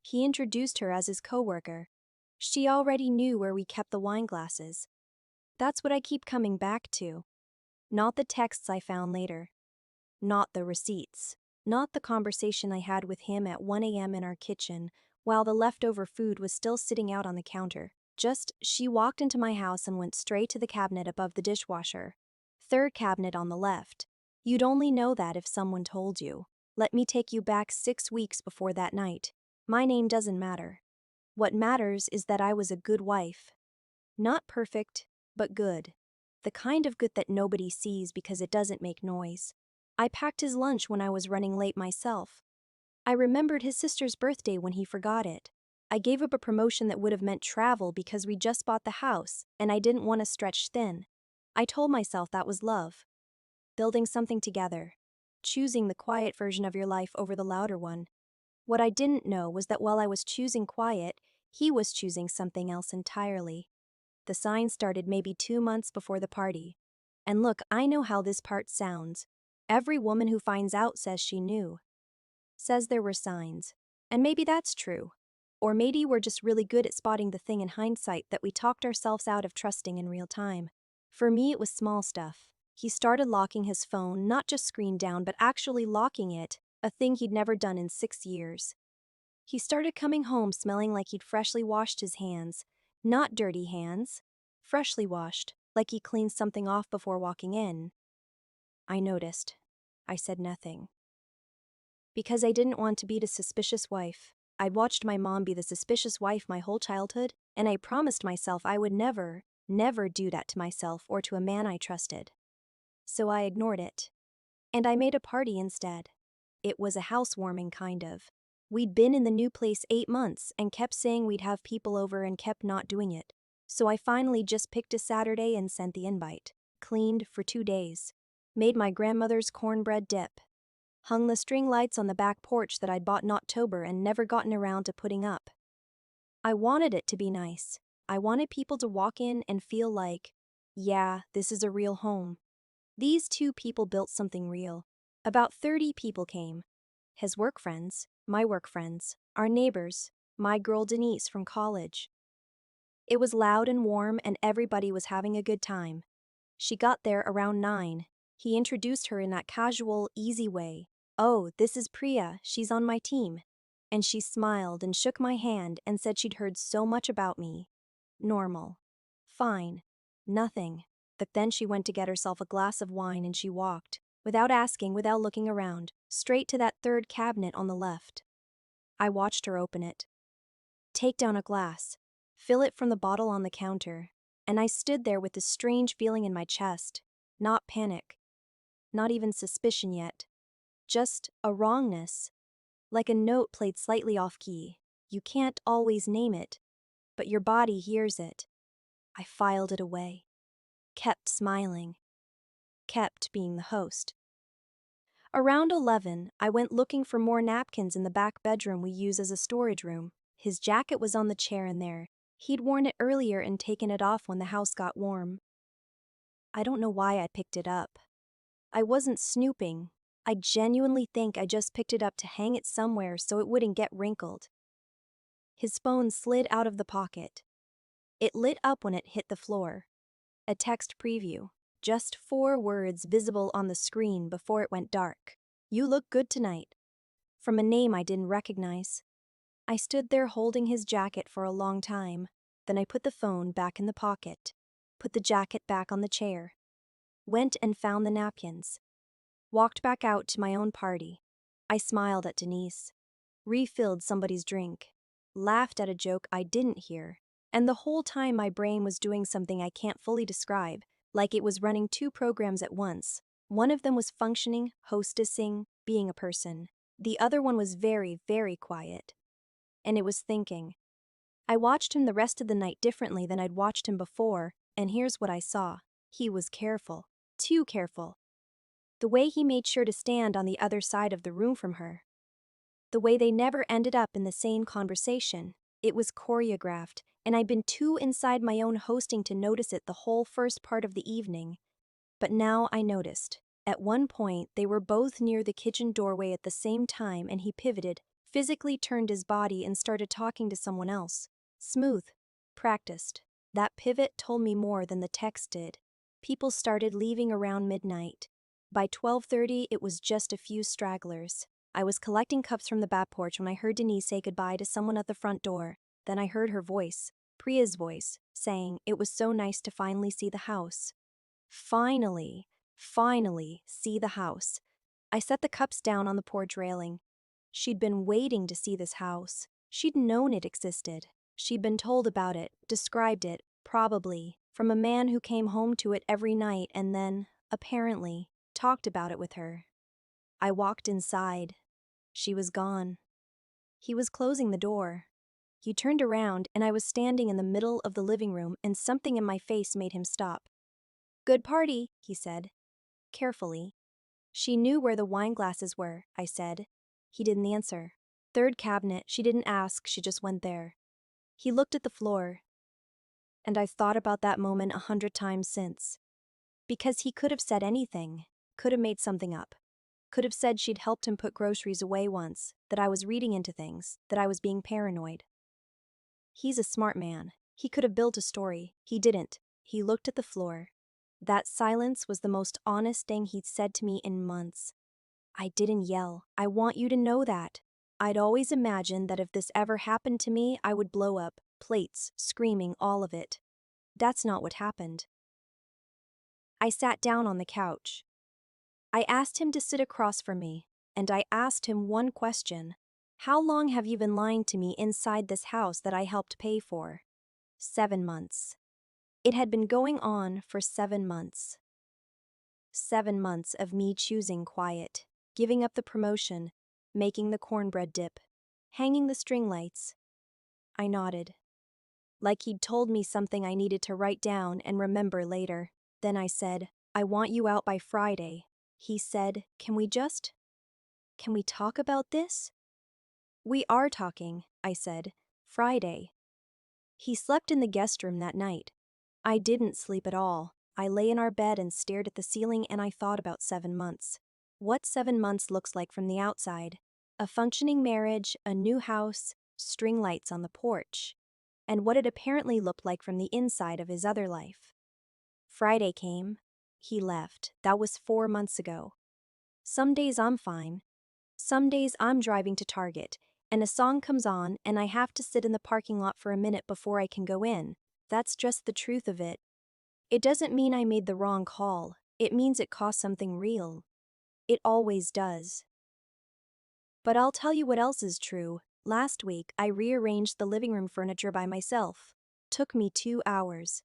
He introduced her as his coworker. She already knew where we kept the wine glasses. That's what I keep coming back to. Not the texts I found later. Not the receipts. Not the conversation I had with him at 1 a.m. in our kitchen, while the leftover food was still sitting out on the counter. Just, she walked into my house and went straight to the cabinet above the dishwasher. Third cabinet on the left. You'd only know that if someone told you. Let me take you back 6 weeks before that night. My name doesn't matter. What matters is that I was a good wife. Not perfect, but good. The kind of good that nobody sees because it doesn't make noise. I packed his lunch when I was running late myself. I remembered his sister's birthday when he forgot it. I gave up a promotion that would have meant travel because we just bought the house, and I didn't want to stretch thin. I told myself that was love. Building something together. Choosing the quiet version of your life over the louder one. What I didn't know was that while I was choosing quiet, he was choosing something else entirely. The sign started maybe 2 months before the party. And look, I know how this part sounds. Every woman who finds out says she knew. Says there were signs. And maybe that's true. Or maybe we're just really good at spotting the thing in hindsight that we talked ourselves out of trusting in real time. For me, it was small stuff. He started locking his phone, not just screen down, but actually locking it, a thing he'd never done in 6 years. He started coming home smelling like he'd freshly washed his hands. Not dirty hands. Freshly washed, like he cleaned something off before walking in. I noticed. I said nothing. Because I didn't want to be the suspicious wife. I'd watched my mom be the suspicious wife my whole childhood, and I promised myself I would never, never do that to myself or to a man I trusted. So I ignored it. And I made a party instead. It was a housewarming kind of. We'd been in the new place 8 months and kept saying we'd have people over and kept not doing it. So I finally just picked a Saturday and sent the invite. Cleaned for 2 days. Made my grandmother's cornbread dip. Hung the string lights on the back porch that I'd bought in October and never gotten around to putting up. I wanted it to be nice. I wanted people to walk in and feel like, yeah, this is a real home. These two people built something real. About 30 people came. His work friends, my work friends, our neighbors, my girl Denise from college. It was loud and warm and everybody was having a good time. She got there around 9. He introduced her in that casual, easy way. Oh, this is Priya, she's on my team. And she smiled and shook my hand and said she'd heard so much about me. Normal. Fine. Nothing. But then she went to get herself a glass of wine and she walked, without asking, without looking around, straight to that third cabinet on the left. I watched her open it. Take down a glass. Fill it from the bottle on the counter. And I stood there with this strange feeling in my chest. Not panic. Not even suspicion yet. Just a wrongness. Like a note played slightly off key. You can't always name it, but your body hears it. I filed it away. Kept smiling. Kept being the host. Around 11, I went looking for more napkins in the back bedroom we use as a storage room. His jacket was on the chair in there. He'd worn it earlier and taken it off when the house got warm. I don't know why I picked it up. I wasn't snooping. I genuinely think I just picked it up to hang it somewhere so it wouldn't get wrinkled. His phone slid out of the pocket. It lit up when it hit the floor. A text preview. Just 4 words visible on the screen before it went dark. You look good tonight. From a name I didn't recognize. I stood there holding his jacket for a long time. Then I put the phone back in the pocket. Put the jacket back on the chair. Went and found the napkins. Walked back out to my own party. I smiled at Denise. Refilled somebody's drink. Laughed at a joke I didn't hear. And the whole time my brain was doing something I can't fully describe, like it was running 2 programs at once. One of them was functioning, hostessing, being a person. The other one was very, very quiet. And it was thinking. I watched him the rest of the night differently than I'd watched him before, and here's what I saw. He was careful. Too careful. The way he made sure to stand on the other side of the room from her. The way they never ended up in the same conversation. It was choreographed, and I'd been too inside my own hosting to notice it the whole first part of the evening. But now I noticed. At one point, they were both near the kitchen doorway at the same time and he pivoted, physically turned his body and started talking to someone else. Smooth. Practiced. That pivot told me more than the text did. People started leaving around midnight. By 12:30, it was just a few stragglers. I was collecting cups from the back porch when I heard Denise say goodbye to someone at the front door. Then I heard her voice, Priya's voice, saying it was so nice to finally see the house. Finally see the house. I set the cups down on the porch railing. She'd been waiting to see this house. She'd known it existed. She'd been told about it, described it, probably, from a man who came home to it every night and then, apparently, talked about it with her. I walked inside. She was gone. He was closing the door. He turned around and I was standing in the middle of the living room and something in my face made him stop. "Good party," he said, carefully. "She knew where the wine glasses were," I said. He didn't answer. "Third cabinet, she didn't ask, she just went there." He looked at the floor. And I've thought about that moment 100 times since. Because he could have said anything, could have made something up. Could have said she'd helped him put groceries away once, that I was reading into things, that I was being paranoid. He's a smart man. He could have built a story. He didn't. He looked at the floor. That silence was the most honest thing he'd said to me in months. I didn't yell. I want you to know that. I'd always imagined that if this ever happened to me, I would blow up, plates, screaming, all of it. That's not what happened. I sat down on the couch. I asked him to sit across from me, and I asked him one question. How long have you been lying to me inside this house that I helped pay for? 7 months. It had been going on for 7 months. 7 months of me choosing quiet, giving up the promotion, making the cornbread dip, hanging the string lights. I nodded. Like he'd told me something I needed to write down and remember later. Then I said, "I want you out by Friday." He said, Can we talk about this?" "We are talking," I said. "Friday." He slept in the guest room that night. I didn't sleep at all. I lay in our bed and stared at the ceiling and I thought about 7 months. What 7 months looks like from the outside. A functioning marriage, a new house, string lights on the porch. And what it apparently looked like from the inside of his other life. Friday came. He left. That was 4 months ago. Some days I'm fine. Some days I'm driving to Target, and a song comes on and I have to sit in the parking lot for a minute before I can go in. That's just the truth of it. It doesn't mean I made the wrong call. It means it cost something real. It always does. But I'll tell you what else is true. Last week, I rearranged the living room furniture by myself. Took me 2 hours.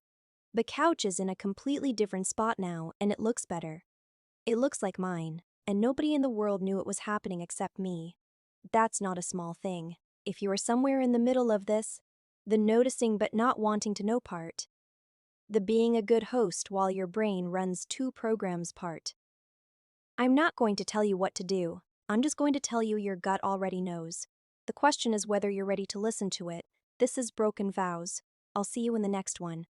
The couch is in a completely different spot now, and it looks better. It looks like mine, and nobody in the world knew it was happening except me. That's not a small thing. If you are somewhere in the middle of this, the noticing but not wanting to know part, the being a good host while your brain runs 2 programs part. I'm not going to tell you what to do. I'm just going to tell you your gut already knows. The question is whether you're ready to listen to it. This is Broken Vows. I'll see you in the next one.